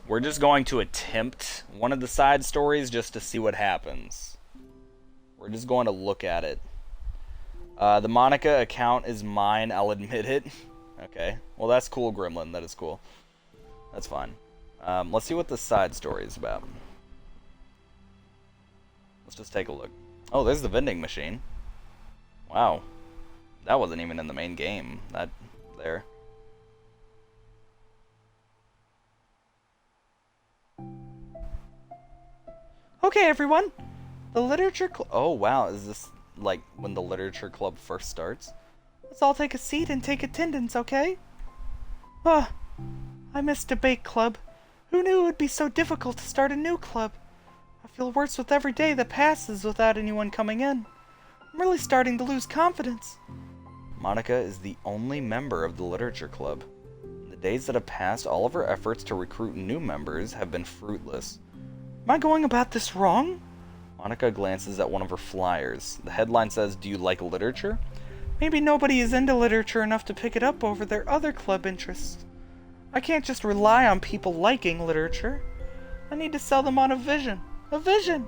We're just going to attempt one of the side stories just to see what happens. We're just going to look at it. The Monica account is mine, I'll admit it. Okay. Well, that's cool, Gremlin. That is cool. That's fine. Let's see what the side story is about. Let's just take a look. Oh, there's the vending machine. Wow. That wasn't even in the main game. That there. Okay, everyone. The literature club. Oh, wow. Is this like when the literature club first starts? Let's all take a seat and take attendance, okay? Ah, I miss debate club. Who knew it would be so difficult to start a new club? I feel worse with every day that passes without anyone coming in. I'm really starting to lose confidence. Monica is the only member of the literature club. In the days that have passed, all of her efforts to recruit new members have been fruitless. Am I going about this wrong? Monica glances at one of her flyers. The headline says, "Do you like literature?" Maybe nobody is into literature enough to pick it up over their other club interests. I can't just rely on people liking literature. I need to sell them on a vision. A vision!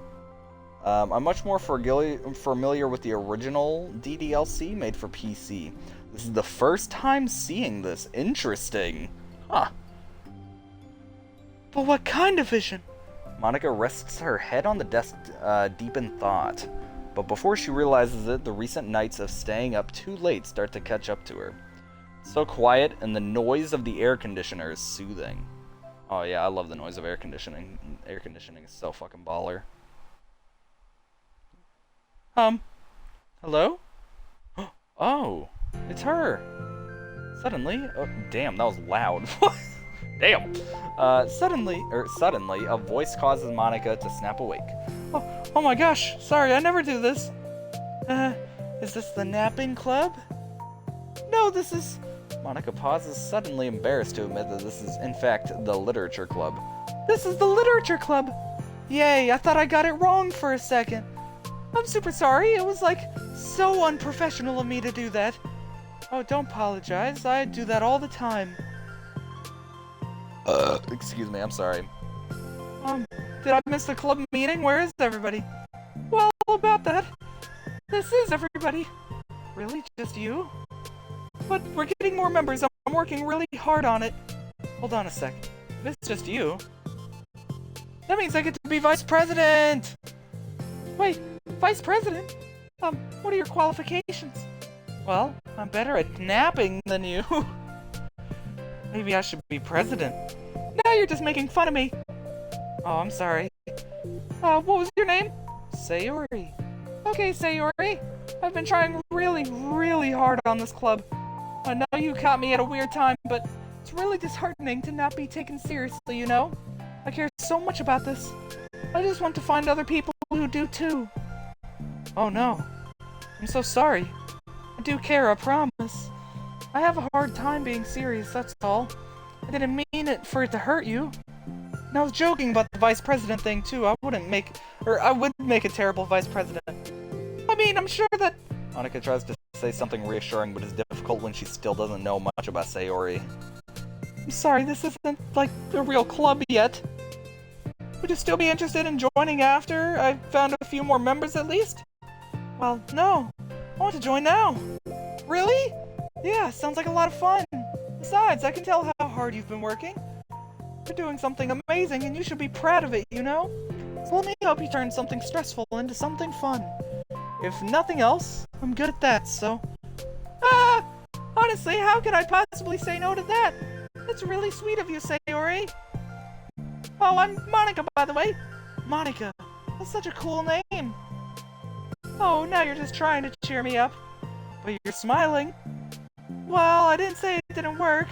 I'm much more familiar with the original DDLC made for PC. This is the first time seeing this. Interesting. Huh. But what kind of vision? Monica rests her head on the desk deep in thought. But before she realizes it, the recent nights of staying up too late start to catch up to her. It's so quiet, and the noise of the air conditioner is soothing. Oh yeah, I love the noise of air conditioning. Air conditioning is so fucking baller. Hello? Oh, it's her. Suddenly, oh, damn, that was loud. Damn. Suddenly, a voice causes Monica to snap awake. Oh my gosh, sorry, I never do this. Is this the napping club? No, this is... Monica pauses, suddenly embarrassed to admit that this is, in fact, the literature club. This is the literature club! Yay, I thought I got it wrong for a second. I'm super sorry, it was like, so unprofessional of me to do that. Oh, don't apologize, I do that all the time. Excuse me, I'm sorry. Did I miss the club meeting? Where is everybody? Well, about that. This is everybody. Really? Just you? But we're getting more members. I'm working really hard on it. Hold on a sec. If it's just you, that means I get to be vice president! Wait, vice president? What are your qualifications? Well, I'm better at napping than you. Maybe I should be president. Now you're just making fun of me. Oh, I'm sorry. What was your name? Sayori. Okay, Sayori. I've been trying really, really hard on this club. I know you caught me at a weird time, but it's really disheartening to not be taken seriously, you know? I care so much about this. I just want to find other people who do too. Oh no. I'm so sorry. I do care, I promise. I have a hard time being serious, that's all. I didn't mean it for it to hurt you. And I was joking about the vice president thing too. I would make a terrible vice president. I mean, I'm sure that... Monica tries to say something reassuring, but it's difficult when she still doesn't know much about Sayori. I'm sorry, this isn't, like, a real club yet. Would you still be interested in joining after I've found a few more members at least? Well, no. I want to join now. Really? Yeah, sounds like a lot of fun. Besides, I can tell how hard you've been working. You're doing something amazing and you should be proud of it, you know? So let me help you turn something stressful into something fun. If nothing else, I'm good at that, so... Honestly, how could I possibly say no to that? That's really sweet of you, Sayori. Oh, I'm Monica, by the way. Monica. That's such a cool name. Oh, now you're just trying to cheer me up. But you're smiling. Well, I didn't say it didn't work.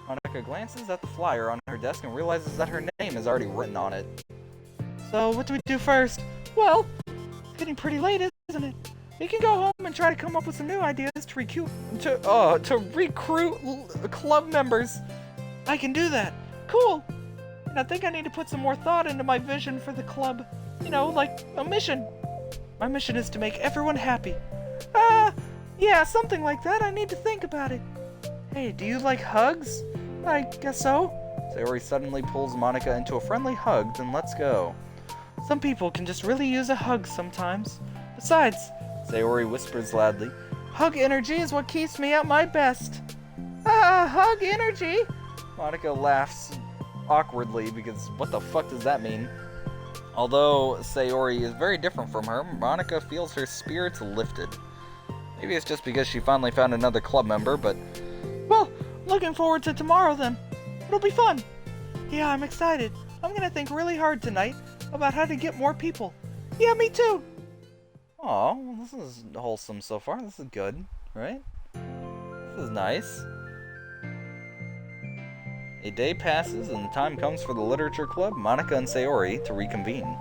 Monica glances at the flyer on her desk and realizes that her name is already written on it. So, what do we do first? Well, it's getting pretty late, isn't it? We can go home and try to come up with some new ideas to recruit club members. I can do that. Cool. And I think I need to put some more thought into my vision for the club. You know, like a mission. My mission is to make everyone happy. Yeah, something like that. I need to think about it. Hey, do you like hugs? I guess so. Sayori suddenly pulls Monica into a friendly hug, then lets go. Some people can just really use a hug sometimes. Besides, Sayori whispers loudly, hug energy is what keeps me at my best. Ah, hug energy! Monica laughs awkwardly because what the fuck does that mean? Although Sayori is very different from her, Monica feels her spirits lifted. Maybe it's just because she finally found another club member, but... Well, looking forward to tomorrow then. It'll be fun. Yeah, I'm excited. I'm gonna think really hard tonight about how to get more people. Yeah, me too. Aw, well, this is wholesome so far. This is good, right? This is nice. A day passes and the time comes for the literature club, Monica and Sayori, to reconvene.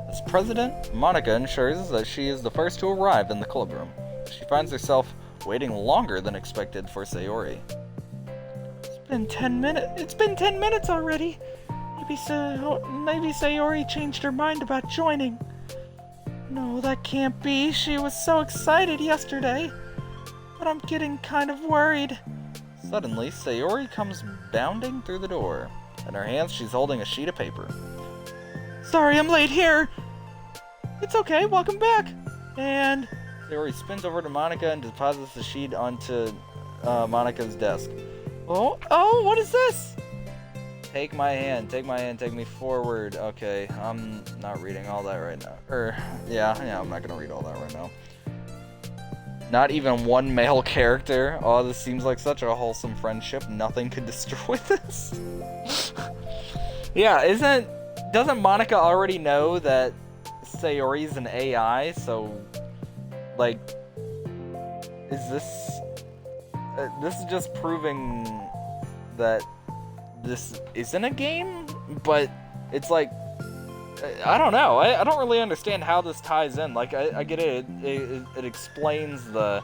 As president, Monica ensures that she is the first to arrive in the club room. She finds herself waiting longer than expected for Sayori. It's been 10 minutes already. Maybe Sayori changed her mind about joining. No, that can't be. She was so excited yesterday. But I'm getting kind of worried. Suddenly, Sayori comes bounding through the door. In her hands, she's holding a sheet of paper. Sorry, I'm late here. It's okay, welcome back. And... Sayori spins over to Monica and deposits the sheet onto Monica's desk. Oh, what is this? Take my hand, take me forward. Okay, I'm not reading all that right now. Yeah, I'm not gonna read all that right now. Not even one male character. Oh, this seems like such a wholesome friendship. Nothing could destroy this. Yeah, doesn't Monica already know that Sayori's an AI, so... Like, is this is just proving that this isn't a game, but it's like, I don't know, I don't really understand how this ties in. Like, I get it, it explains the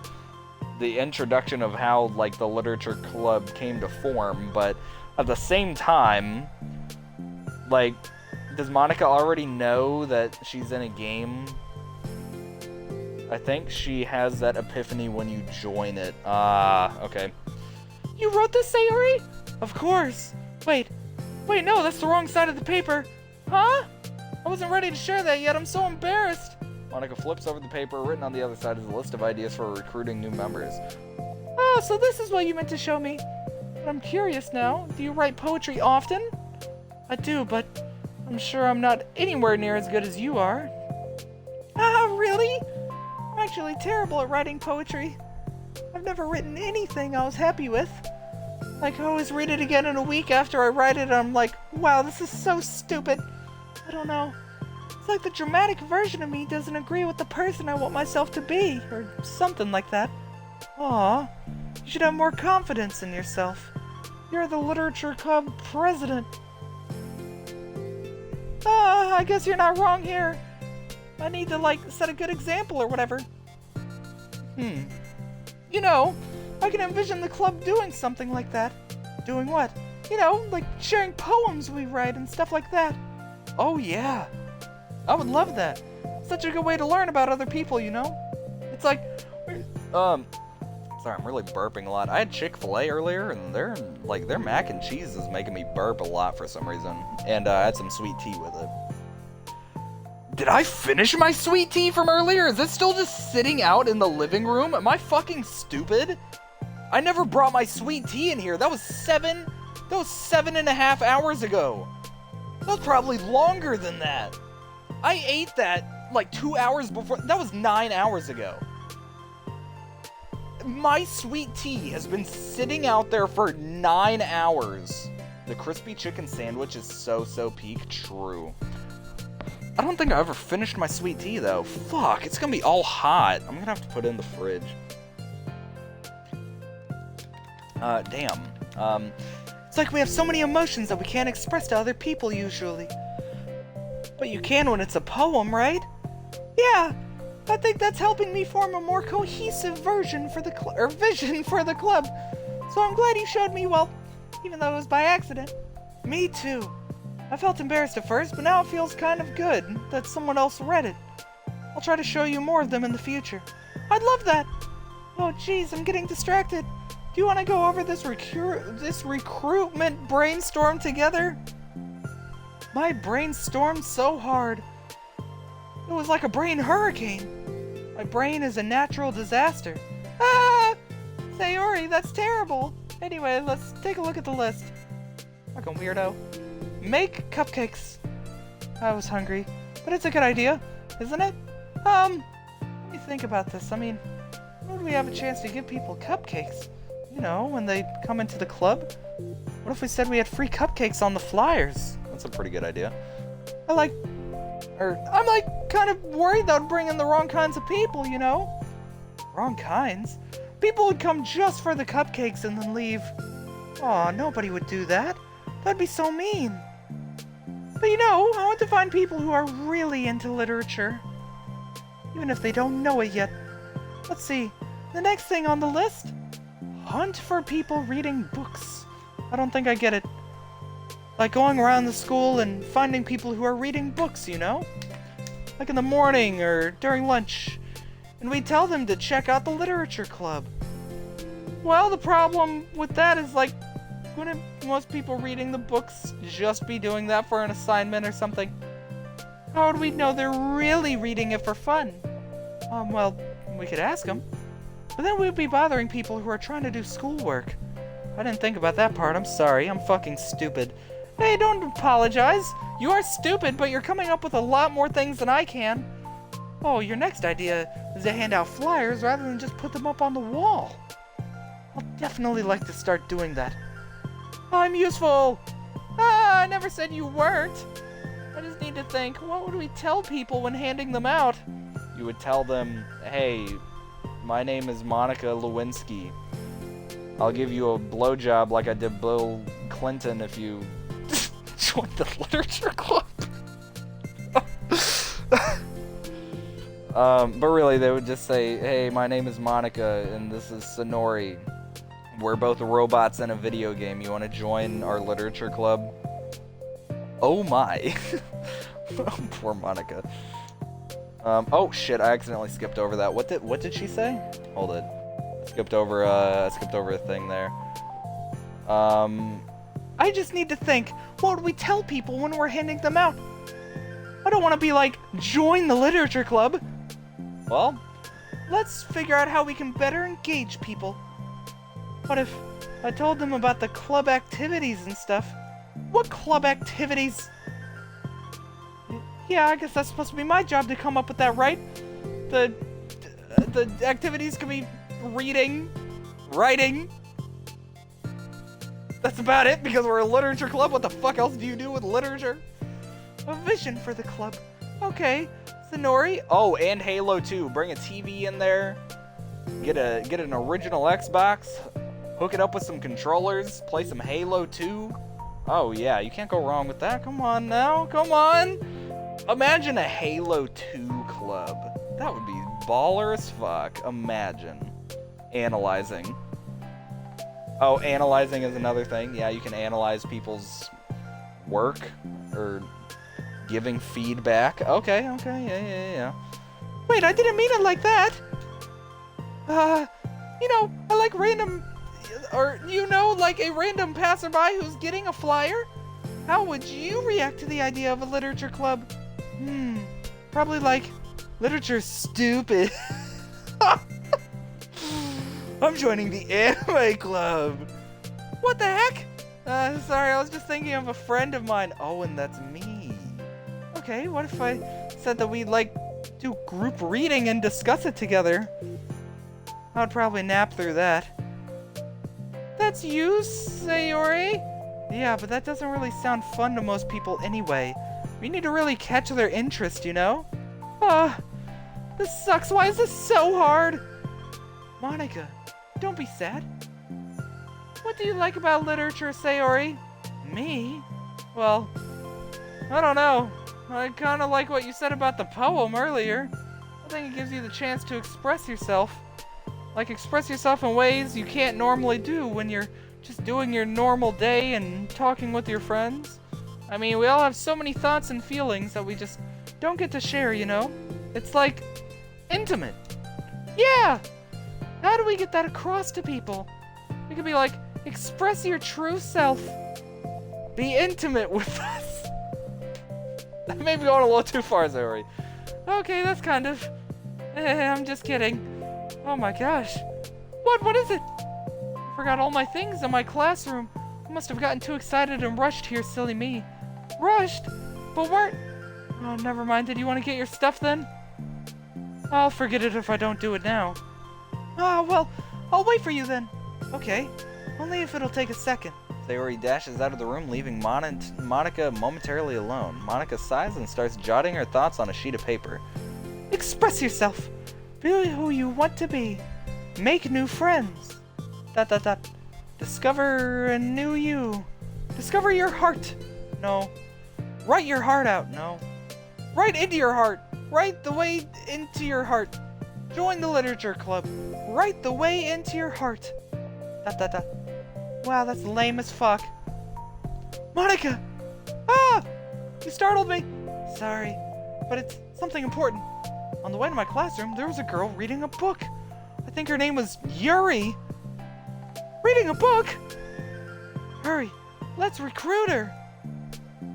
introduction of how, like, the literature club came to form, but at the same time, like, does Monica already know that she's in a game? I think she has that epiphany when you join it. Okay. You wrote this, Sayori? Of course. Wait, no, that's the wrong side of the paper. Huh? I wasn't ready to share that yet, I'm so embarrassed. Monica flips over the paper. Written on the other side is a list of ideas for recruiting new members. Oh, so this is what you meant to show me. But I'm curious now, do you write poetry often? I do, but I'm sure I'm not anywhere near as good as you are. Ah, really? I'm actually terrible at writing poetry. I've never written anything I was happy with. Like, I always read it again in a week after I write it, and I'm like, wow, this is so stupid. I don't know. It's like the dramatic version of me doesn't agree with the person I want myself to be, or something like that. Aw, you should have more confidence in yourself. You're the literature club president. I guess you're not wrong here. I need to, like, set a good example or whatever. You know, I can envision the club doing something like that. Doing what? You know, like sharing poems we write and stuff like that. Oh yeah, I would love that. Such a good way to learn about other people, you know? It's like, sorry, I'm really burping a lot. I had Chick-fil-A earlier, and their mac and cheese is making me burp a lot for some reason. And I had some sweet tea with it. Did I finish my sweet tea from earlier? Is it still just sitting out in the living room? Am I fucking stupid? I never brought my sweet tea in here. That was 7.5 hours ago. That was probably longer than that. I ate that like 2 hours before. That was 9 hours ago. My sweet tea has been sitting out there for 9 hours. The crispy chicken sandwich is so peak true. I don't think I ever finished my sweet tea though. Fuck, it's gonna be all hot. I'm gonna have to put it in the fridge. Damn. It's like we have so many emotions that we can't express to other people usually. But you can when it's a poem, right? Yeah, I think that's helping me form a more cohesive vision for the club. So I'm glad you showed me, well, even though it was by accident. Me too. I felt embarrassed at first, but now it feels kind of good that someone else read it. I'll try to show you more of them in the future. I'd love that. Oh jeez, I'm getting distracted. Do you want to go over this recruitment brainstorm together? My brain stormed so hard. It was like a brain hurricane. My brain is a natural disaster. Ah! Sayori, that's terrible. Anyway, let's take a look at the list. Fucking weirdo. Make cupcakes. I was hungry, but it's a good idea, isn't it? Let me think about this. I mean, when would we have a chance to give people cupcakes? You know, when they come into the club? What if we said we had free cupcakes on the flyers? That's a pretty good idea. I'm like kind of worried that would bring in the wrong kinds of people, you know? Wrong kinds? People would come just for the cupcakes and then leave. Aw, nobody would do that. That'd be so mean. But you know, I want to find people who are really into literature. Even if they don't know it yet. Let's see. The next thing on the list? Hunt for people reading books. I don't think I get it. Like going around the school and finding people who are reading books, you know? Like in the morning or during lunch. And we tell them to check out the literature club. Well, the problem with that is like, wouldn't most people reading the books just be doing that for an assignment or something? How would we know they're really reading it for fun? Well, we could ask them. But then we'd be bothering people who are trying to do schoolwork. I didn't think about that part. I'm sorry. I'm fucking stupid. Hey, don't apologize. You are stupid, but you're coming up with a lot more things than I can. Oh, your next idea is to hand out flyers rather than just put them up on the wall. I'll definitely like to start doing that. I'm useful! Ah, I never said you weren't. I just need to think, what would we tell people when handing them out? You would tell them, hey, my name is Monica Lewinsky. I'll give you a blowjob like I did Bill Clinton if you join the literature club. But really, they would just say, hey, my name is Monica, and this is Sonori. We're both robots in a video game. You want to join our literature club? Oh my. Poor Monica. Oh shit, I accidentally skipped over that. What did she say? Hold it. I skipped over a thing there. I just need to think, what would we tell people when we're handing them out? I don't want to be like, join the literature club. Well, let's figure out how we can better engage people. What if I told them about the club activities and stuff? What club activities? Yeah, I guess that's supposed to be my job to come up with that, right? The activities could be reading, writing. That's about it, because we're a literature club. What the fuck else do you do with literature? A vision for the club. Okay, Sonori. Oh, and Halo 2. Bring a TV in there. Get an original Xbox. Hook it up with some controllers. Play some Halo 2. Oh yeah, you can't go wrong with that. Come on now, come on. Imagine a Halo 2 club. That would be baller as fuck. Imagine. Analyzing. Oh, analyzing is another thing. Yeah, you can analyze people's work or giving feedback. Okay, yeah. Wait, I didn't mean it like that. You know, I like random, or you know, like a random passerby who's getting a flyer. How would you react to the idea of a literature club? Probably like, literature's stupid. I'm joining the anime club. What the heck? Sorry, I was just thinking of a friend of mine. Oh, and that's me. Okay, what if I said that we'd like do group reading and discuss it together? I would probably nap through that. That's you, Sayori? Yeah, but that doesn't really sound fun to most people anyway. We need to really catch their interest, you know? This sucks. Why is this so hard? Monica, don't be sad. What do you like about literature, Sayori? Me? Well, I don't know. I kind of like what you said about the poem earlier. I think it gives you the chance to express yourself. Like, express yourself in ways you can't normally do when you're just doing your normal day and talking with your friends. I mean, we all have so many thoughts and feelings that we just don't get to share, you know? It's like, intimate. Yeah! How do we get that across to people? It could be like, express your true self. Be intimate with us. That may be going a little too far, Sayori. Okay, that's kind of... I'm just kidding. Oh my gosh. What is it? I forgot all my things in my classroom. I must have gotten too excited and rushed here, silly me. Rushed? But weren't... Oh, never mind. Did you want to get your stuff then? I'll forget it if I don't do it now. Ah, well, I'll wait for you then. Okay, only if it'll take a second. Sayori dashes out of the room, leaving Monica momentarily alone. Monica sighs and starts jotting her thoughts on a sheet of paper. Express yourself. Be who you want to be. Make new friends. ... Discover a new you. Discover your heart. No. Write your heart out. No. Write into your heart. Write the way into your heart. Join the literature club. Write the way into your heart. ... Wow, that's lame as fuck. Monica! Ah! You startled me. Sorry, but it's something important. On the way to my classroom, there was a girl reading a book. I think her name was Yuri. Reading a book? Hurry, let's recruit her.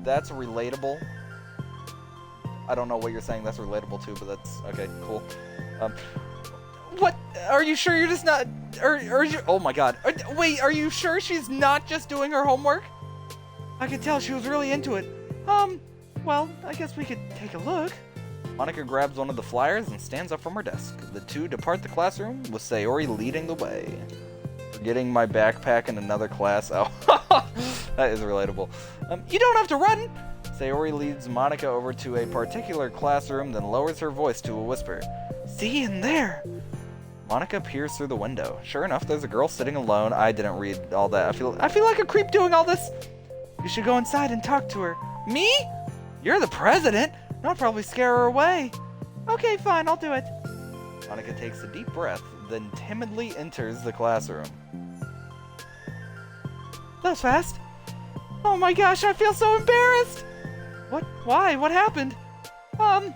That's relatable. I don't know what you're saying that's relatable to, but that's... Okay, cool. What? Are you sure you're just not... Are you... Oh my god. Wait, are you sure she's not just doing her homework? I could tell she was really into it. Well, I guess we could take a look. Monica grabs one of the flyers and stands up from her desk. The two depart the classroom, with Sayori leading the way. Forgetting my backpack in another class. Oh, that is relatable. You don't have to run! Sayori leads Monica over to a particular classroom, then lowers her voice to a whisper. See in there! Monica peers through the window. Sure enough, there's a girl sitting alone. I didn't read all that. I feel like a creep doing all this. You should go inside and talk to her. Me? You're the president. I'll probably scare her away. Okay, fine, I'll do it. Monica takes a deep breath, then timidly enters the classroom. That was fast. Oh my gosh, I feel so embarrassed. What? Why? What happened? Well,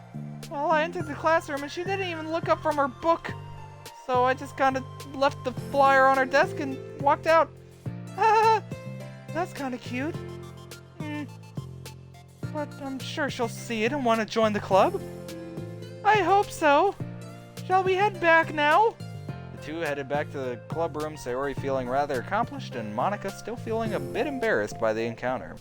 I entered the classroom and she didn't even look up from her book. So I just kind of left the flyer on her desk and walked out. That's kind of cute. But I'm sure she'll see it and want to join the club. I hope so. Shall we head back now? The two headed back to the club room, Sayori feeling rather accomplished and Monica still feeling a bit embarrassed by the encounter.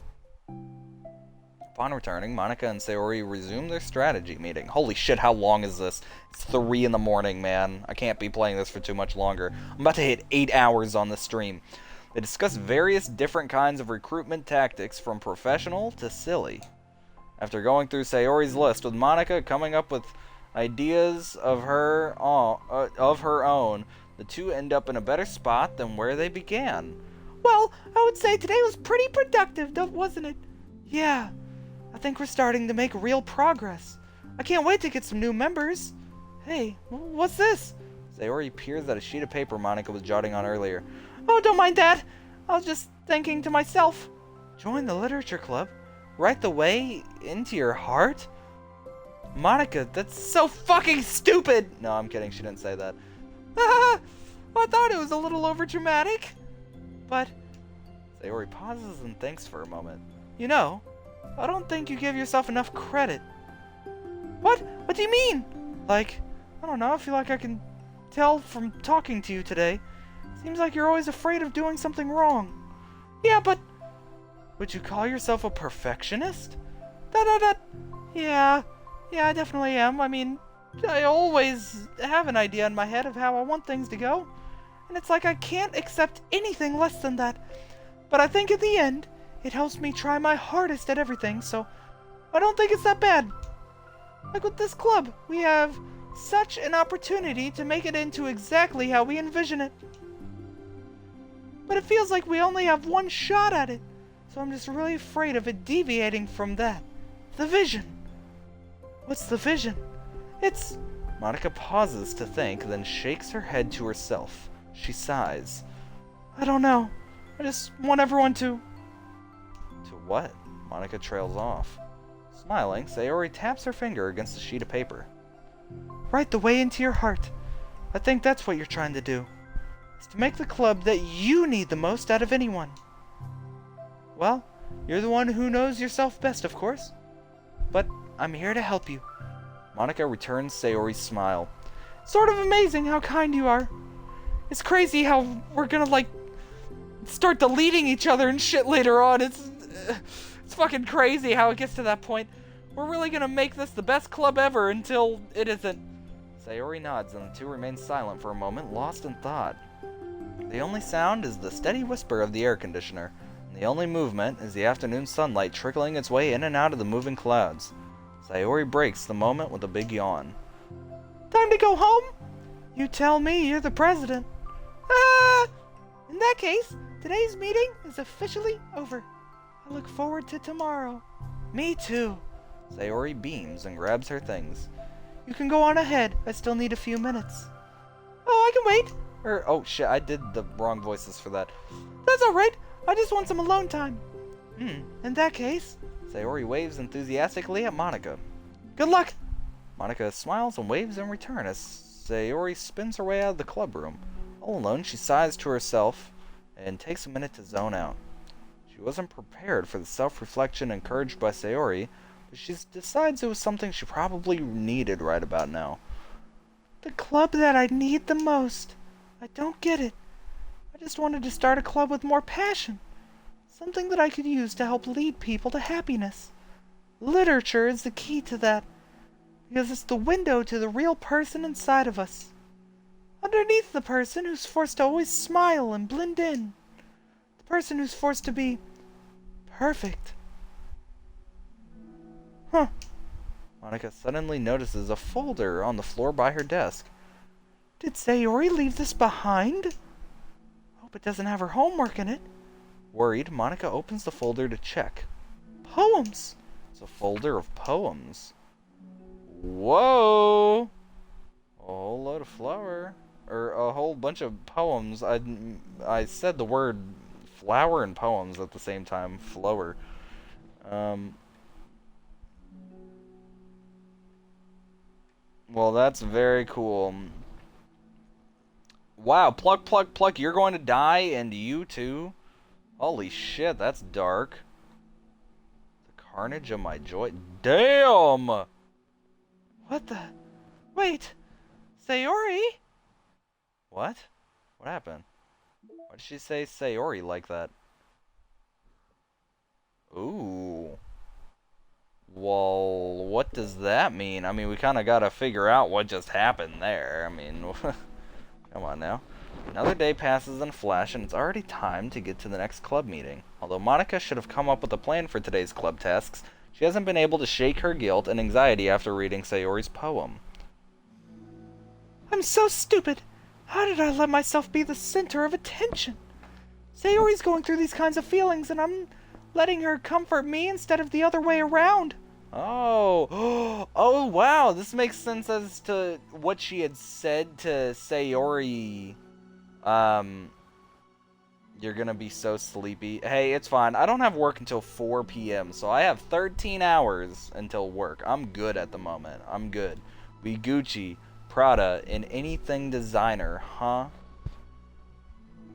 Upon returning, Monica and Sayori resume their strategy meeting. Holy shit, how long is this? It's 3 in the morning, man. I can't be playing this for too much longer. I'm about to hit 8 hours on the stream. They discuss various different kinds of recruitment tactics, from professional to silly. After going through Sayori's list, with Monica coming up with ideas of her own, the two end up in a better spot than where they began. Well, I would say today was pretty productive, wasn't it? Yeah, I think we're starting to make real progress. I can't wait to get some new members. Hey, what's this? Sayori peers at a sheet of paper Monica was jotting on earlier. Oh, don't mind that. I was just thinking to myself. Join the literature club. Write the way into your heart? Monica, that's so fucking stupid! No, I'm kidding. She didn't say that. I thought it was a little overdramatic. But... Sayori pauses and thinks for a moment. You know, I don't think you give yourself enough credit. What? What do you mean? Like, I don't know, I feel like I can tell from talking to you today. Seems like you're always afraid of doing something wrong. Yeah, but... Would you call yourself a perfectionist? Yeah, I definitely am. I mean, I always have an idea in my head of how I want things to go. And it's like I can't accept anything less than that. But I think in the end, it helps me try my hardest at everything, so I don't think it's that bad. Like with this club, we have such an opportunity to make it into exactly how we envision it. But it feels like we only have one shot at it. So I'm just really afraid of it deviating from that. The vision. What's the vision? It's... Monica pauses to think, then shakes her head to herself. She sighs. I don't know. I just want everyone to... To what? Monica trails off. Smiling, Sayori taps her finger against a sheet of paper. Write the way into your heart. I think that's what you're trying to do. It's to make the club that you need the most out of anyone. Well, you're the one who knows yourself best, of course. But I'm here to help you. Monica returns Sayori's smile. Sort of amazing how kind you are. It's crazy how we're gonna, like, start deleting each other and shit later on. It's fucking crazy how it gets to that point. We're really gonna make this the best club ever until it isn't. Sayori nods and the two remain silent for a moment, lost in thought. The only sound is the steady whisper of the air conditioner, and the only movement is the afternoon sunlight trickling its way in and out of the moving clouds. Sayori breaks the moment with a big yawn. Time to go home? You tell me, you're the president. In that case, today's meeting is officially over. I look forward to tomorrow. Me too. Sayori beams and grabs her things. You can go on ahead. I still need a few minutes. Oh, I can wait. Oh shit, I did the wrong voices for that. That's alright. I just want some alone time. In that case... Sayori waves enthusiastically at Monica. Good luck. Monica smiles and waves in return as Sayori spins her way out of the club room. All alone, she sighs to herself and takes a minute to zone out. She wasn't prepared for the self-reflection encouraged by Sayori, but she decides it was something she probably needed right about now. The club that I need the most. I don't get it. I just wanted to start a club with more passion. Something that I could use to help lead people to happiness. Literature is the key to that, because it's the window to the real person inside of us. Underneath the person who's forced to always smile and blend in. The person who's forced to be perfect. Huh. Monica suddenly notices a folder on the floor by her desk. Did Sayori leave this behind? Hope it doesn't have her homework in it. Worried, Monica opens the folder to check. Poems! It's a folder of poems. Whoa! A whole load of flour. Or a whole bunch of poems. I said the word flower and poems at the same time. Flower. Well, that's very cool. Wow, pluck, pluck, pluck, you're going to die, and you too? Holy shit, that's dark. The carnage of my joy. Damn! What the? Wait! Sayori? What? What happened? Why did she say Sayori like that? Ooh. Well, what does that mean? I mean, we kind of got to figure out what just happened there. I mean, come on now. Another day passes in a flash, and it's already time to get to the next club meeting. Although Monica should have come up with a plan for today's club tasks, she hasn't been able to shake her guilt and anxiety after reading Sayori's poem. I'm so stupid. How did I let myself be the center of attention? Sayori's going through these kinds of feelings, and I'm letting her comfort me instead of the other way around. Oh, oh wow, this makes sense as to what she had said to Sayori. You're gonna be so sleepy. Hey, it's fine. I don't have work until 4 p.m., so I have 13 hours until work. I'm good at the moment. I'm good. We Gucci, Prada, and anything designer, huh?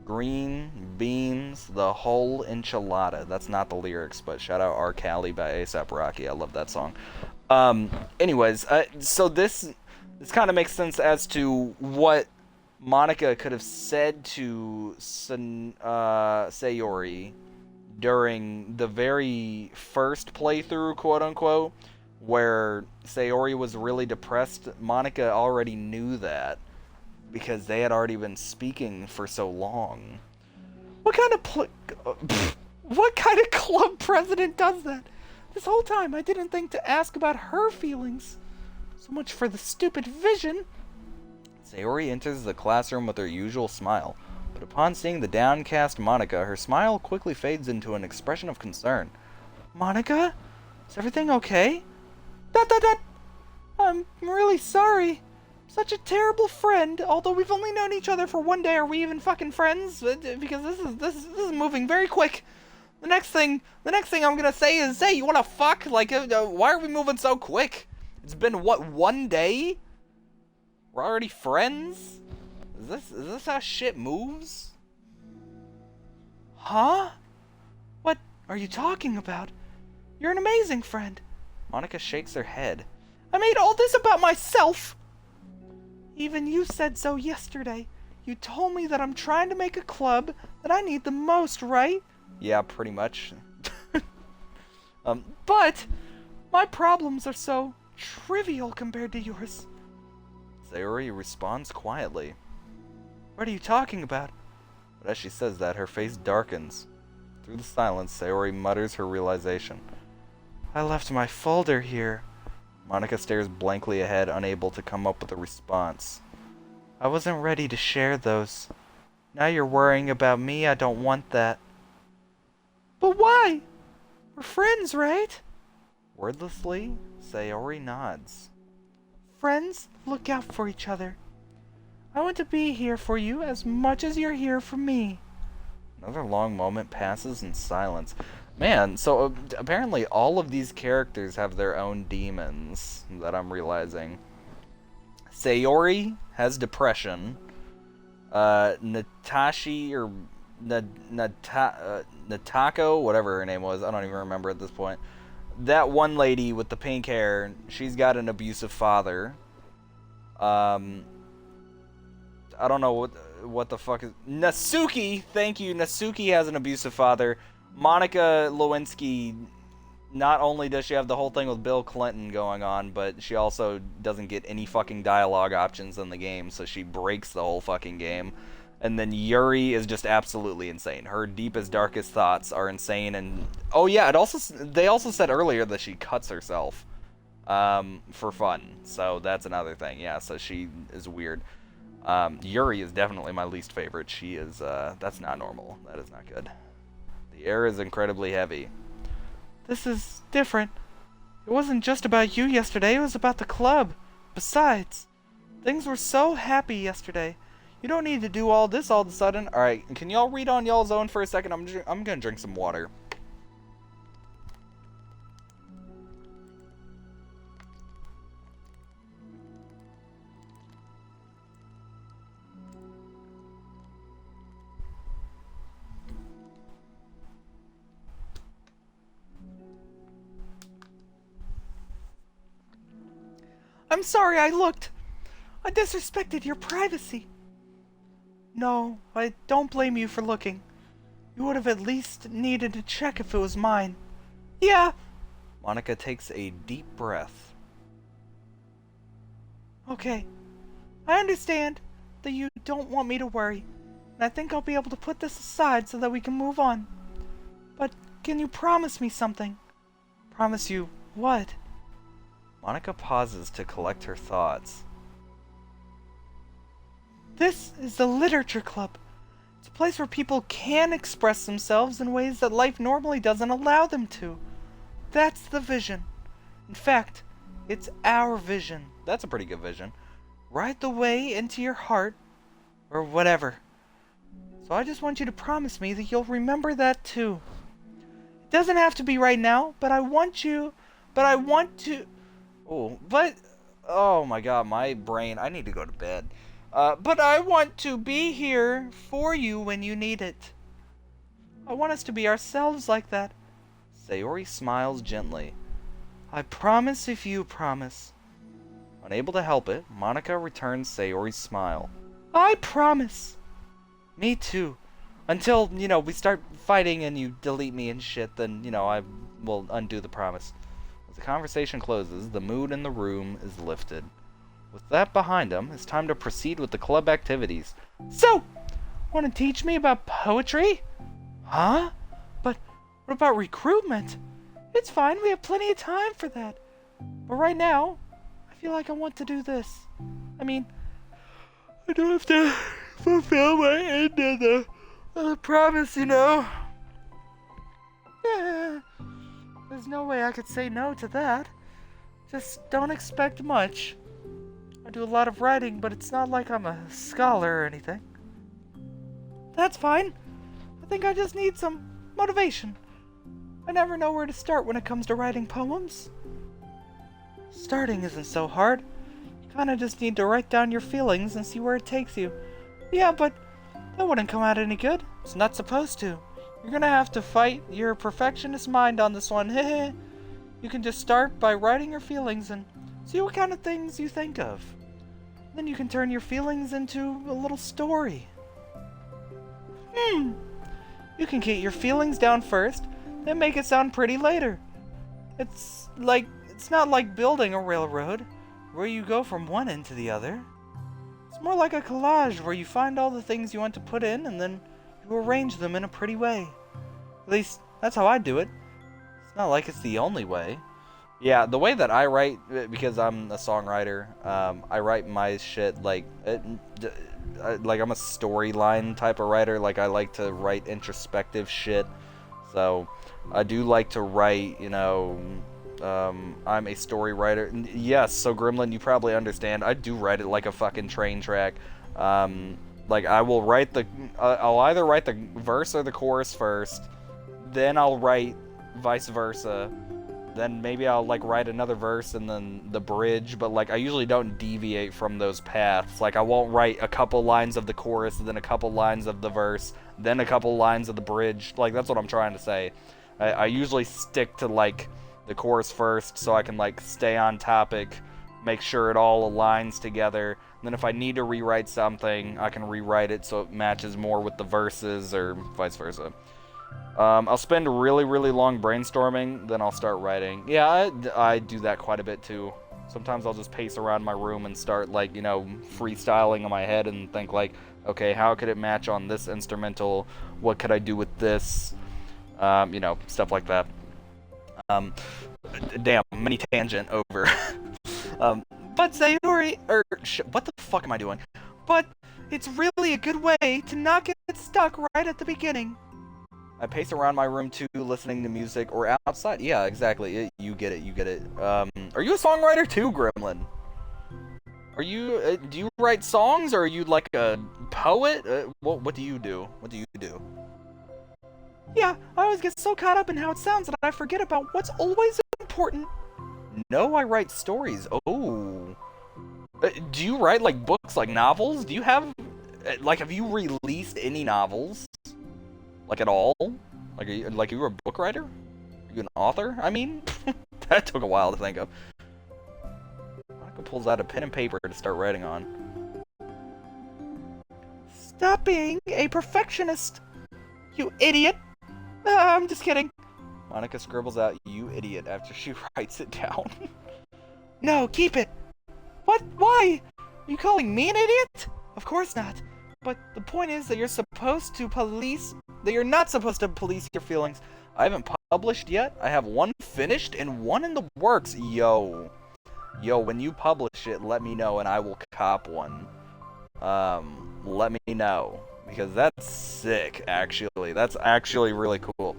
Green beans, the whole enchilada. That's not the lyrics, but shout out R. Cali by A$AP Rocky. I love that song. Anyways, so this kind of makes sense as to what Monica could have said to Sayori during the very first playthrough, quote unquote, where Sayori was really depressed. Monica already knew that, because they had already been speaking for so long. What kind of what kind of club president does that? This whole time I didn't think to ask about her feelings. So much for the stupid vision. Sayori enters the classroom with her usual smile, but upon seeing the downcast Monica, her smile quickly fades into an expression of concern. Monica? Is everything okay? I'm really sorry. Such a terrible friend. Although we've only known each other for 1 day, are we even fucking friends? Because this is moving very quick. The next thing I'm gonna say is, hey, you wanna fuck? Like, why are we moving so quick? It's been what, 1 day? We're already friends? Is this how shit moves? Huh? What are you talking about? You're an amazing friend. Monica shakes her head. I made all this about myself! Even you said so yesterday. You told me that I'm trying to make a club that I need the most, right? Yeah, pretty much. But my problems are so trivial compared to yours. Sayori responds quietly. What are you talking about? But as she says that, her face darkens. Through the silence, Sayori mutters her realization. I left my folder here. Monica stares blankly ahead, unable to come up with a response. I wasn't ready to share those. Now you're worrying about me, I don't want that. But why? We're friends, right? Wordlessly, Sayori nods. Friends look out for each other. I want to be here for you as much as you're here for me. Another long moment passes in silence. Man, so apparently all of these characters have their own demons that I'm realizing. Sayori has depression. Natashi or Natako, whatever her name was, I don't even remember at this point. That one lady with the pink hair, she's got an abusive father. I don't know what the fuck is... Natsuki! Thank you. Natsuki has an abusive father. Monica Lewinsky, not only does she have the whole thing with Bill Clinton going on, but she also doesn't get any fucking dialogue options in the game, so she breaks the whole fucking game. And then Yuri is just absolutely insane. Her deepest, darkest thoughts are insane, and... Oh yeah, they also said earlier that she cuts herself for fun, so that's another thing. Yeah, so she is weird. Yuri is definitely my least favorite. She is, that's not normal. That is not good. The air is incredibly heavy. This is different. It wasn't just about you yesterday, it was about the club. Besides, things were so happy yesterday. You don't need to do all this all of a sudden. Alright, can y'all read on y'all's own for a second? I'm gonna drink some water. I'm sorry I looked. I disrespected your privacy. No, I don't blame you for looking. You would have at least needed to check if it was mine. Yeah. Monica takes a deep breath. Okay. I understand that you don't want me to worry, and I think I'll be able to put this aside so that we can move on. But can you promise me something? Promise you what? Monica pauses to collect her thoughts. This is the Literature Club. It's a place where people can express themselves in ways that life normally doesn't allow them to. That's the vision. In fact, it's our vision. That's a pretty good vision. Right the way into your heart, or whatever. So I just want you to promise me that you'll remember that too. It doesn't have to be right now, but I want to... Oh, but... Oh my god, my brain... I need to go to bed. But I want to be here for you when you need it. I want us to be ourselves like that. Sayori smiles gently. I promise if you promise. Unable to help it, Monica returns Sayori's smile. I promise. Me too. Until, we start fighting and you delete me and shit, then, I will undo the promise. As the conversation closes, the mood in the room is lifted. With that behind him, it's time to proceed with the club activities. So, want to teach me about poetry? Huh? But what about recruitment? It's fine, we have plenty of time for that. But right now, I feel like I want to do this. I mean, I don't have to fulfill my end of the promise, Yeah, there's no way I could say no to that. Just don't expect much. I do a lot of writing, but it's not like I'm a scholar or anything. That's fine. I think I just need some motivation. I never know where to start when it comes to writing poems. Starting isn't so hard. You kinda just need to write down your feelings and see where it takes you. Yeah, but that wouldn't come out any good. It's not supposed to. You're gonna have to fight your perfectionist mind on this one. Heh. You can just start by writing your feelings and see what kind of things you think of. Then you can turn your feelings into a little story. You can get your feelings down first, then make it sound pretty later. It's not like building a railroad, where you go from one end to the other. It's more like a collage where you find all the things you want to put in and then you arrange them in a pretty way. At least, that's how I do it. It's not like it's the only way. Yeah, the way that I write, because I'm a songwriter, I write my shit like I'm a storyline type of writer. Like, I like to write introspective shit. So, I do like to write, I'm a story writer. Yes, so Gremlin, you probably understand. I do write it like a fucking train track. Like, I'll either write the verse or the chorus first, then I'll write vice versa. Then maybe I'll write another verse and then the bridge, but I usually don't deviate from those paths. Like, I won't write a couple lines of the chorus, then a couple lines of the verse, then a couple lines of the bridge. Like, that's what I'm trying to say. I usually stick to the chorus first so I can stay on topic, make sure it all aligns together. And then if I need to rewrite something, I can rewrite it so it matches more with the verses or vice versa. I'll spend really, really long brainstorming, then I'll start writing. Yeah, I do that quite a bit too. Sometimes I'll just pace around my room and start, freestyling in my head and think, okay, how could it match on this instrumental? What could I do with this? Stuff like that. Damn, mini tangent over. But Sayori, what the fuck am I doing? But it's really a good way to not get stuck right at the beginning. I pace around my room too, listening to music, or outside. Yeah, exactly. You get it. Are you a songwriter too, Gremlin? Are you, do you write songs, or are you a poet? What do you do? What do you do? Yeah, I always get so caught up in how it sounds that I forget about what's always important. No, I write stories. Oh. Do you write, books, novels? Do you have, have you released any novels? At all? Are you a book writer? Are you an author? I mean, that took a while to think of. Monica pulls out a pen and paper to start writing on. Stop being a perfectionist, you idiot! I'm just kidding. Monica scribbles out, "You idiot," after she writes it down. No, keep it! What? Why? Are you calling me an idiot? Of course not. But the point is that you're not supposed to police your feelings. I haven't published yet. I have one finished and one in the works. Yo, when you publish it, let me know and I will cop one. Let me know, because that's sick, actually. That's actually really cool.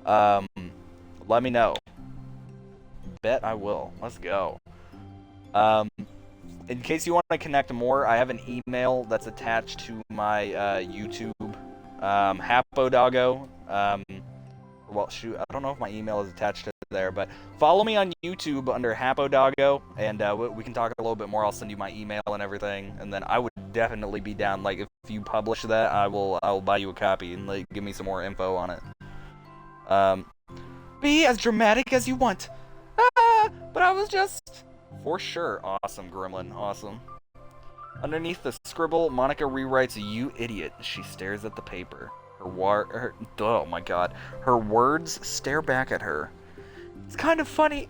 Let me know. Bet I will. Let's go. In case you want to connect more, I have an email that's attached to my YouTube, Hapodoggo. Well, shoot, I don't know if my email is attached to there, but follow me on YouTube under Hapodoggo, and we can talk a little bit more. I'll send you my email and everything, and then I would definitely be down. If you publish that, I'll buy you a copy and give me some more info on it. Be as dramatic as you want. But I was just... For sure. Awesome, Gremlin. Awesome. Underneath the scribble, Monica rewrites, "You idiot." She stares at the paper. Oh my god. Her words stare back at her. It's kind of funny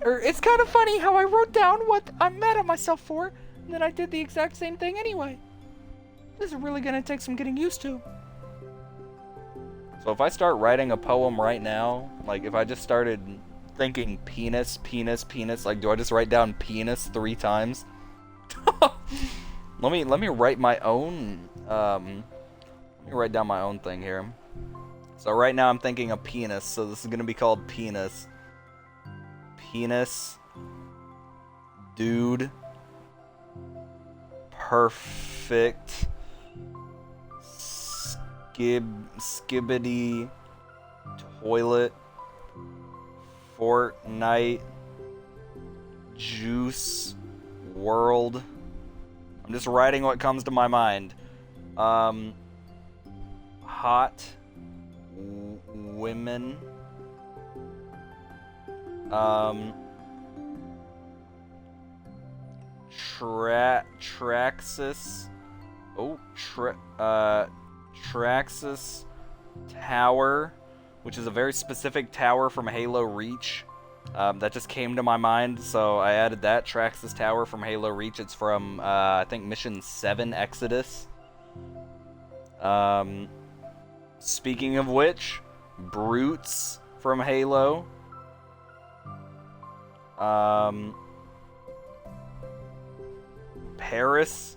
how I wrote down what I'm mad at myself for, and then I did the exact same thing anyway. This is really gonna take some getting used to. So if I start writing a poem right now, if I just started thinking penis, do I just write down penis 3 times? Let me write my own, let me write down my own thing here. So right now I'm thinking of penis, so this is gonna be called penis. Penis. Dude. Perfect. Skibbity. Toilet. Fortnite. Juice. World. I'm just writing what comes to my mind. Hot women. Traxxas. Oh, Traxxas Tower, which is a very specific tower from Halo Reach. That just came to my mind, so I added that. Traxxas Tower from Halo Reach. It's from, I think, Mission 7 Exodus. Speaking of which, Brutes from Halo. Paris.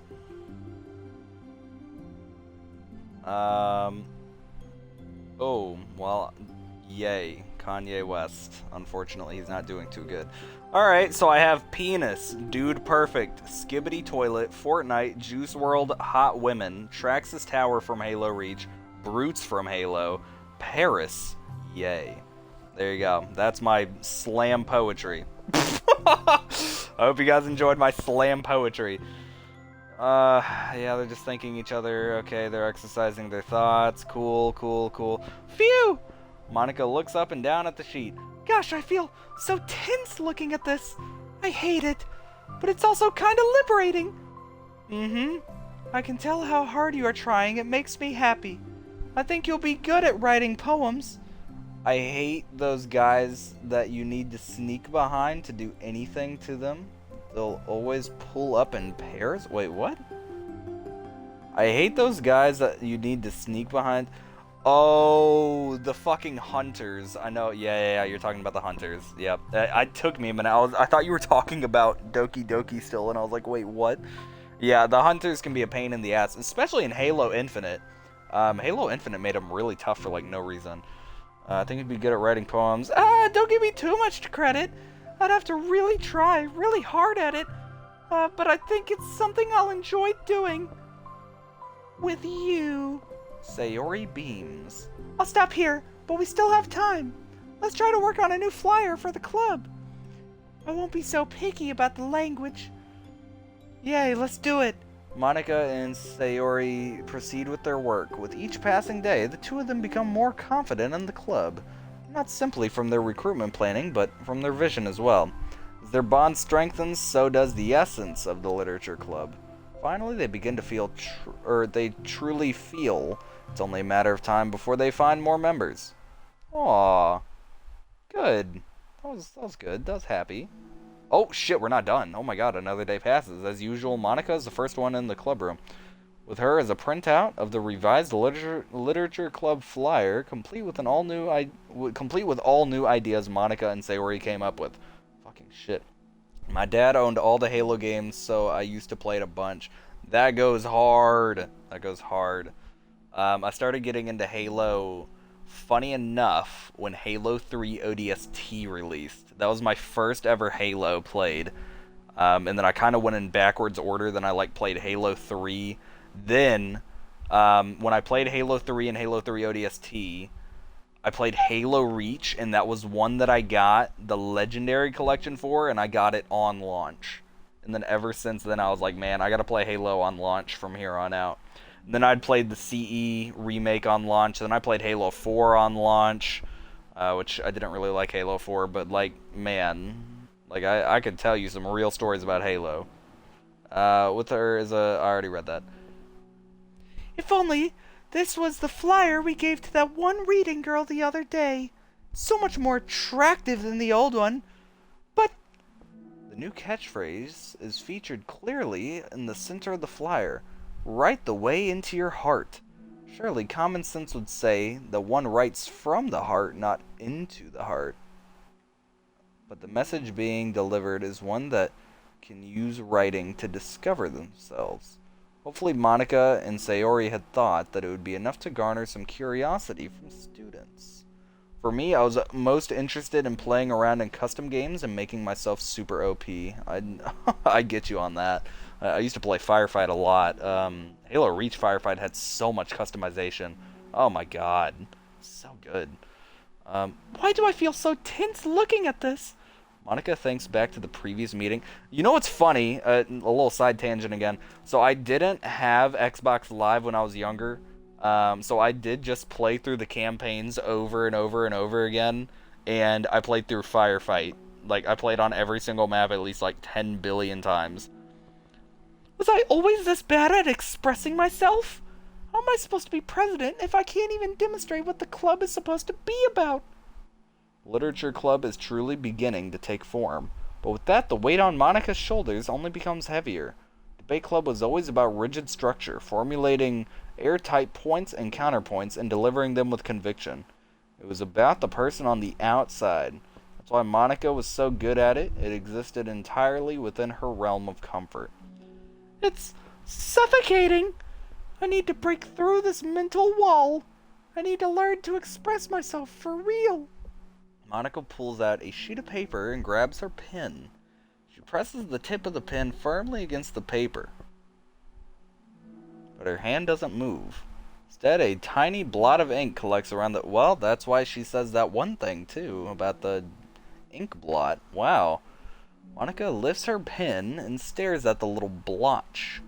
Oh, well, yay. Kanye West. Unfortunately, he's not doing too good. Alright, so I have Penis, Dude Perfect, Skibbity Toilet, Fortnite, Juice WRLD, Hot Women, Traxxas Tower from Halo Reach, Brutes from Halo, Paris, yay. There you go. That's my slam poetry. I hope you guys enjoyed my slam poetry. Yeah, they're just thanking each other. Okay, they're exercising their thoughts. Cool, cool, cool. Phew! Monica looks up and down at the sheet. Gosh, I feel so tense looking at this. I hate it, but it's also kind of liberating. I can tell how hard you are trying. It makes me happy. I think you'll be good at writing poems. I hate those guys that you need to sneak behind to do anything to them. They'll always pull up in pairs. Wait, what? I hate those guys that you need to sneak behind. Oh, the fucking hunters. I know. Yeah, you're talking about the hunters. Yep. It took me a minute. I thought you were talking about Doki Doki still, and I was like, wait, what? Yeah, the hunters can be a pain in the ass, especially in Halo Infinite. Halo Infinite made them really tough for, like, no reason. I think you'd be good at writing poems. Don't give me too much credit. I'd have to really try really hard at it. But I think it's something I'll enjoy doing. With you. Sayori beams. I'll stop here, but we still have time. Let's try to work on a new flyer for the club. I won't be so picky about the language. Yay, let's do it. Monica and Sayori proceed with their work. With each passing day, the two of them become more confident in the club. Not simply from their recruitment planning, but from their vision as well. As their bond strengthens, so does the essence of the literature club. Finally, they begin to feel, they truly feel. It's only a matter of time before they find more members. Aww. Good. That was good. That was happy. Oh, shit, we're not done. Oh my god, another day passes. As usual, Monica is the first one in the club room. With her is a printout of the revised literature club flyer, complete with all new ideas Monica and Sayori came up with. Fucking shit. My dad owned all the Halo games, so I used to play it a bunch. That goes hard. That goes hard. I started getting into Halo, funny enough, when Halo 3 ODST released. That was my first ever Halo played. And then I kind of went in backwards order. Then I played Halo 3. Then, when I played Halo 3 and Halo 3 ODST, I played Halo Reach, and that was one that I got the Legendary Collection for, and I got it on launch. And then ever since then, I was like, man, I gotta play Halo on launch from here on out. And then I'd played the CE remake on launch, then I played Halo 4 on launch, which I didn't really like Halo 4, but, man, I could tell you some real stories about Halo. With her is I already read that. If only this was the flyer we gave to that one reading girl the other day. So much more attractive than the old one. But the new catchphrase is featured clearly in the center of the flyer. Write the way into your heart. Surely common sense would say that one writes from the heart, not into the heart. But the message being delivered is one that can use writing to discover themselves. Hopefully Monica and Sayori had thought that it would be enough to garner some curiosity from students. For me, I was most interested in playing around in custom games and making myself super OP. I get you on that. I used to play Firefight a lot. Halo Reach Firefight had so much customization. Oh my god. So good. Why do I feel so tense looking at this? Monica thinks back to the previous meeting. You know what's funny? A little side tangent again. So I didn't have Xbox Live when I was younger. So I did just play through the campaigns over and over and over again. And I played through Firefight. Like, I played on every single map at least like 10 billion times. Was I always this bad at expressing myself? How am I supposed to be president if I can't even demonstrate what the club is supposed to be about? Literature Club is truly beginning to take form, but with that, the weight on Monica's shoulders only becomes heavier. Debate Club was always about rigid structure, formulating airtight points and counterpoints and delivering them with conviction. It was about the person on the outside. That's why Monica was so good at it. It existed entirely within her realm of comfort. It's suffocating. I need to break through this mental wall. I need to learn to express myself for real. Monica pulls out a sheet of paper and grabs her pen. She presses the tip of the pen firmly against the paper. But her hand doesn't move. Instead, a tiny blot of ink collects around the... Well, that's why she says that one thing, too, about the ink blot. Wow. Monica lifts her pen and stares at the little blotch.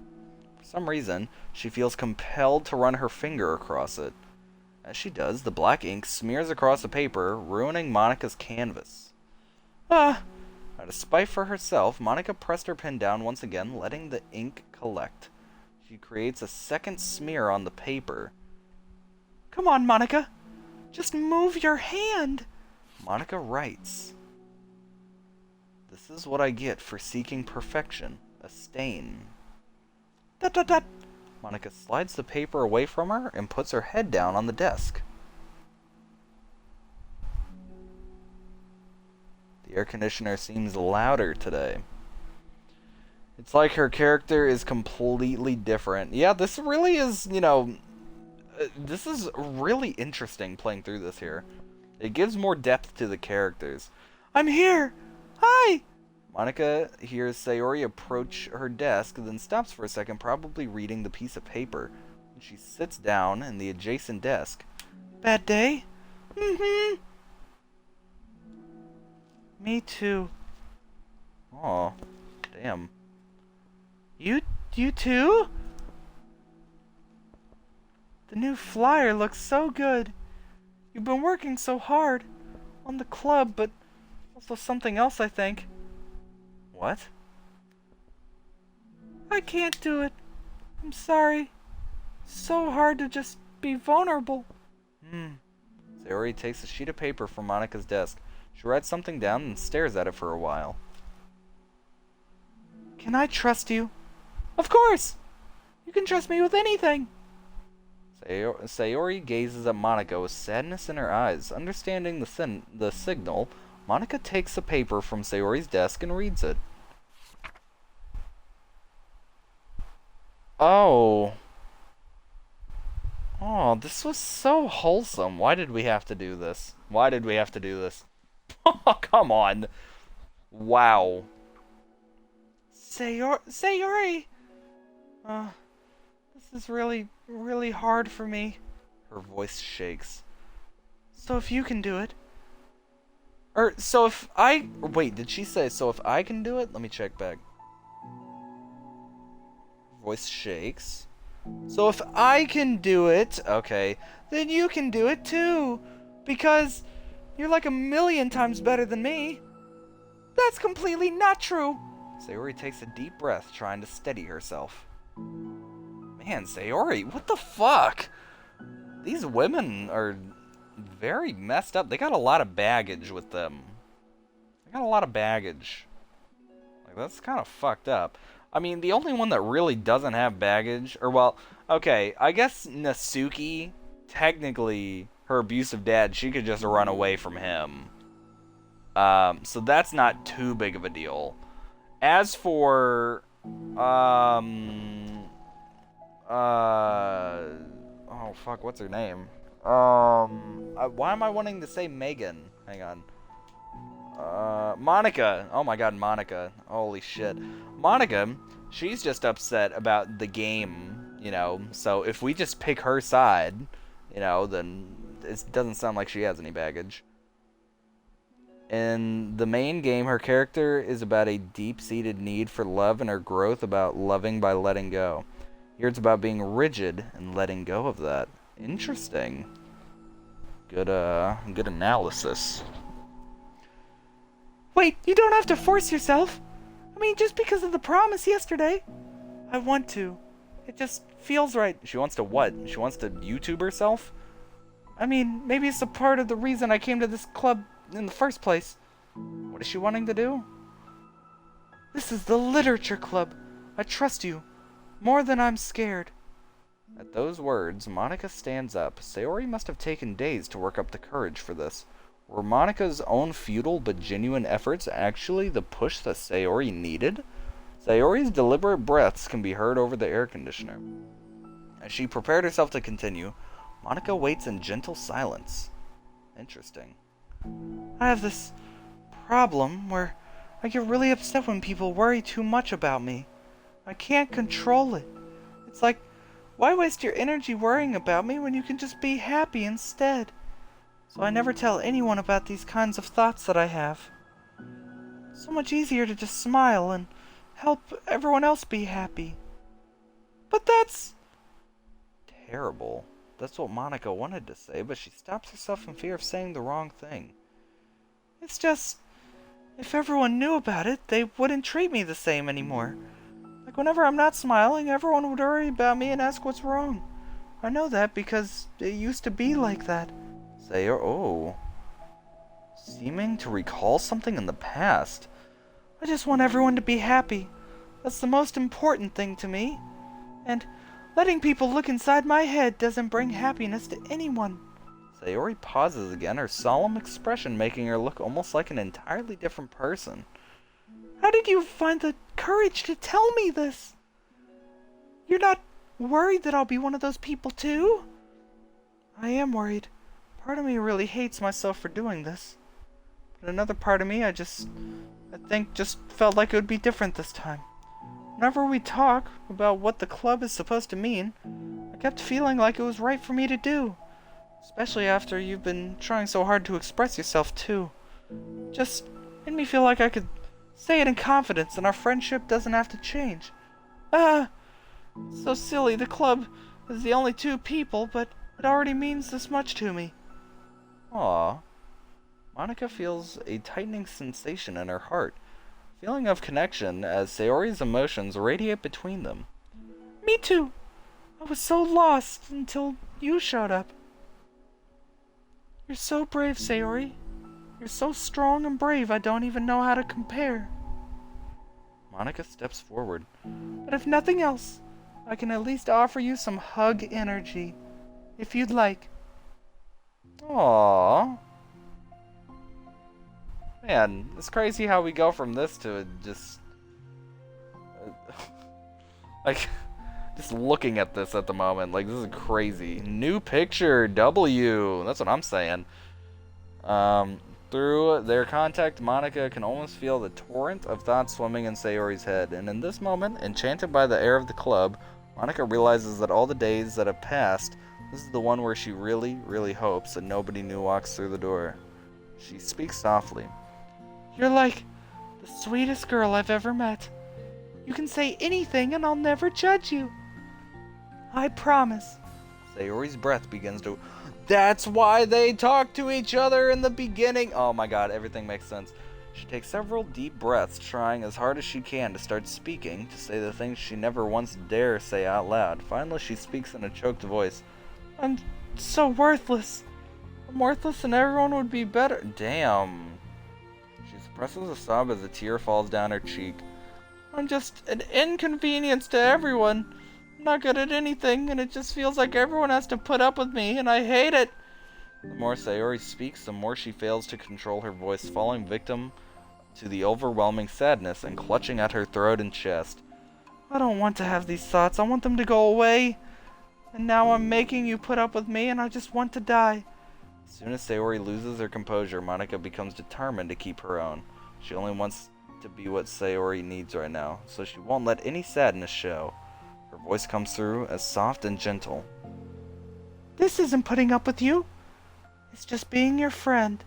For some reason, she feels compelled to run her finger across it. As she does, the black ink smears across the paper, ruining Monica's canvas. Out of spite for herself, Monica pressed her pen down once again, letting the ink collect. She creates a second smear on the paper. Come on, Monica. Just move your hand. Monica writes, "This is what I get for seeking perfection. A stain." Dot dot dot. Monica slides the paper away from her and puts her head down on the desk. The air conditioner seems louder today. It's like her character is completely different. Yeah, this really is, this is really interesting playing through this here. It gives more depth to the characters. I'm here. Hi. Monica hears Sayori approach her desk, then stops for a second, probably reading the piece of paper. She sits down in the adjacent desk. Bad day? Mm-hmm. Me too. Aw, damn. You too? The new flyer looks so good. You've been working so hard. On the club, but also something else, I think. What? I can't do it. I'm sorry. So hard to just be vulnerable. Sayori takes a sheet of paper from Monica's desk. She writes something down and stares at it for a while. Can I trust you? Of course! You can trust me with anything. Sayori gazes at Monica with sadness in her eyes. Understanding the signal, Monica takes the paper from Sayori's desk and reads it. Oh, this was so wholesome. Why did we have to do this? Why did we have to do this? Oh, come on. Wow. Sayori! This is really, really hard for me. Her voice shakes. So if you can do it. Wait, did she say, so if I can do it? Let me check back. Voice shakes. So if I can do it, okay, Then you can do it too. Because you're like 1,000,000 times better than me. That's completely not true. Sayori takes a deep breath, trying to steady herself. Man, Sayori, what the fuck? These women are very messed up. They got a lot of baggage with them. They got a lot of baggage. Like, that's kind of fucked up. I mean, the only one that really doesn't have baggage, okay, I guess Natsuki, technically, her abusive dad, she could just run away from him. So that's not too big of a deal. As for, oh fuck, what's her name? Why am I wanting to say Megan? Hang on. Monica. Oh my god, Monica. Holy shit. Monica, she's just upset about the game, so if we just pick her side, then it doesn't sound like she has any baggage. In the main game, her character is about a deep-seated need for love and her growth about loving by letting go. Here it's about being rigid and letting go of that. Interesting. Good analysis. Wait, you don't have to force yourself. I mean, just because of the promise yesterday. I want to. It just feels right. She wants to what? She wants to YouTube herself? I mean, maybe it's a part of the reason I came to this club in the first place. What is she wanting to do? This is the literature club. I trust you. More than I'm scared. At those words, Monica stands up. Sayori must have taken days to work up the courage for this. Were Monica's own futile but genuine efforts actually the push that Sayori needed? Sayori's deliberate breaths can be heard over the air conditioner. As she prepared herself to continue, Monica waits in gentle silence. Interesting. I have this problem where I get really upset when people worry too much about me. I can't control it. It's like, why waste your energy worrying about me when you can just be happy instead? So I never tell anyone about these kinds of thoughts that I have. It's so much easier to just smile and help everyone else be happy. But that's terrible. That's what Monica wanted to say, but she stops herself in fear of saying the wrong thing. It's just, if everyone knew about it, they wouldn't treat me the same anymore. Like whenever I'm not smiling, everyone would worry about me and ask what's wrong. I know that because it used to be like that. Seeming to recall something in the past. I just want everyone to be happy. That's the most important thing to me. And letting people look inside my head doesn't bring happiness to anyone. Sayori pauses again, her solemn expression making her look almost like an entirely different person. How did you find the courage to tell me this? You're not worried that I'll be one of those people too? I am worried. Part of me really hates myself for doing this. But another part of me, I think just felt like it would be different this time. Whenever we talk about what the club is supposed to mean, I kept feeling like it was right for me to do. Especially after you've been trying so hard to express yourself too. Just made me feel like I could say it in confidence and our friendship doesn't have to change. So silly, the club is the only two people, but it already means this much to me. Aww. Monica feels a tightening sensation in her heart, feeling of connection as Sayori's emotions radiate between them. Me too. I was so lost until you showed up. You're so brave, Sayori. You're so strong and brave, I don't even know how to compare. Monica steps forward. But if nothing else, I can at least offer you some hug energy, if you'd like. Aww. Man, it's crazy how we go from this to just... like, just looking at this at the moment. Like, this is crazy. New picture, W. That's what I'm saying. Through their contact, Monica can almost feel the torrent of thoughts swimming in Sayori's head. And in this moment, enchanted by the air of the club, Monica realizes that all the days that have passed, this is the one where she really, really hopes that nobody new walks through the door. She speaks softly. You're like the sweetest girl I've ever met. You can say anything and I'll never judge you. I promise. Sayori's breath begins to... That's why they talk to each other in the beginning! Oh my god, everything makes sense. She takes several deep breaths, trying as hard as she can to start speaking, to say the things she never once dare say out loud. Finally, she speaks in a choked voice. I'm so worthless. I'm worthless and everyone would be better. Damn. She suppresses a sob as a tear falls down her cheek. I'm just an inconvenience to everyone. I'm not good at anything, and it just feels like everyone has to put up with me, and I hate it. The more Sayori speaks, the more she fails to control her voice, falling victim to the overwhelming sadness and clutching at her throat and chest. I don't want to have these thoughts. I want them to go away. And now I'm making you put up with me, and I just want to die. As soon as Sayori loses her composure, Monica becomes determined to keep her own. She only wants to be what Sayori needs right now, so she won't let any sadness show. Her voice comes through as soft and gentle. This isn't putting up with you. It's just being your friend.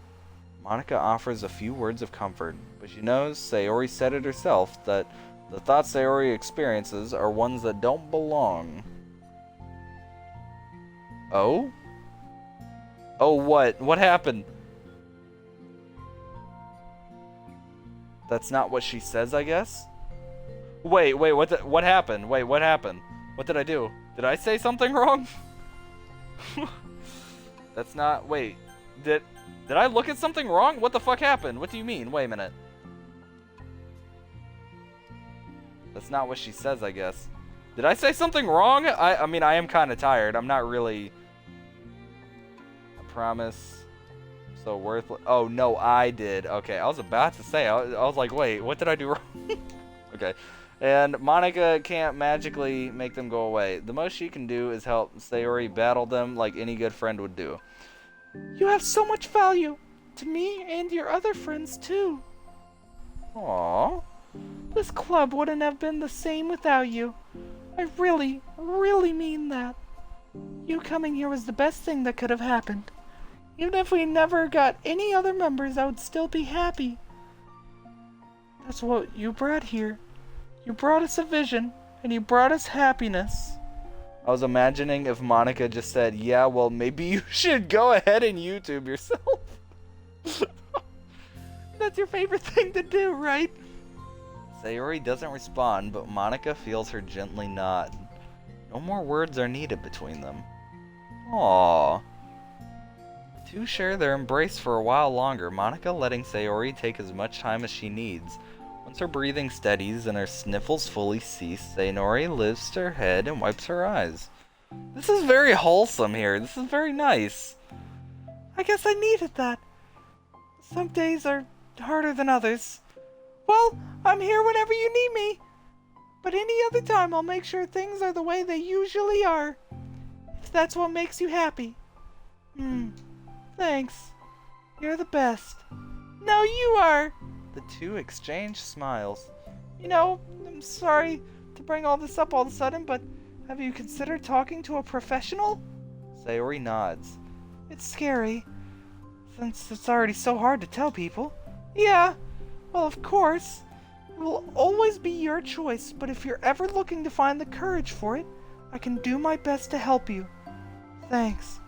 Monica offers a few words of comfort, but she knows Sayori said it herself that the thoughts Sayori experiences are ones that don't belong. Oh? Oh, what? What happened? That's not what she says, I guess? Wait, what happened? Wait, what happened? What did I do? Did I say something wrong? That's not... Wait. Did I look at something wrong? What the fuck happened? What do you mean? Wait a minute. That's not what she says, I guess. Did I say something wrong? I mean, I am kind of tired. I'm not really... I promise. So worthless. Oh, no, I did. Okay, I was about to say. I was like, wait, what did I do wrong? Okay. And Monica can't magically make them go away. The most she can do is help Sayori battle them like any good friend would do. You have so much value to me and your other friends, too. Aww. This club wouldn't have been the same without you. I really, really mean that. You coming here was the best thing that could have happened. Even if we never got any other members, I would still be happy. That's what you brought here. You brought us a vision, and you brought us happiness. I was imagining if Monica just said, yeah, well, maybe you should go ahead and YouTube yourself. That's your favorite thing to do, right? Sayori doesn't respond, but Monica feels her gently nod. No more words are needed between them. Aww. The two share their embrace for a while longer, Monica letting Sayori take as much time as she needs. Once her breathing steadies and her sniffles fully cease, Sayori lifts her head and wipes her eyes. This is very wholesome here. This is very nice. I guess I needed that. Some days are harder than others. Well, I'm here whenever you need me. But any other time I'll make sure things are the way they usually are. If that's what makes you happy. Thanks. You're the best. No, you are. The two exchange smiles. You know, I'm sorry to bring all this up all of a sudden, but have you considered talking to a professional? Sayori nods. It's scary, since it's already so hard to tell people. Yeah, well, of course. It will always be your choice, but if you're ever looking to find the courage for it, I can do my best to help you. Thanks.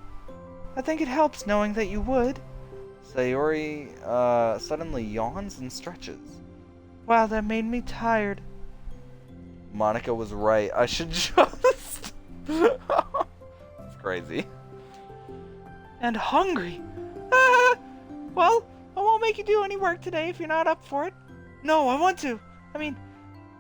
I think it helps knowing that you would. Sayori suddenly yawns and stretches. Wow, that made me tired. Monica was right. I should just... That's crazy. And hungry. Well, I won't make you do any work today if you're not up for it. No, I want to. I mean,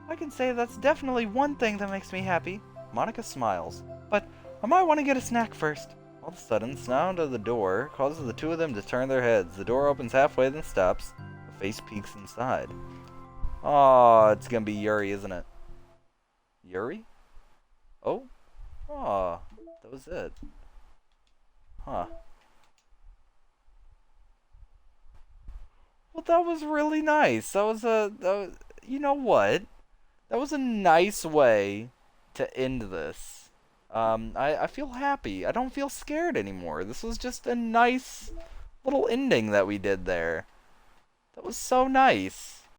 I can say that's definitely one thing that makes me happy. Monica smiles. But I might want to get a snack first. All of a sudden, sound of the door causes the two of them to turn their heads. The door opens halfway, then stops. A face peeks inside. Oh, it's gonna be Yuri, isn't it? Yuri? Oh? Aw, that was it. Huh. Well, that was really nice. You know what? That was a nice way to end this. I feel happy. I don't feel scared anymore. This was just a nice little ending that we did there. That was so nice.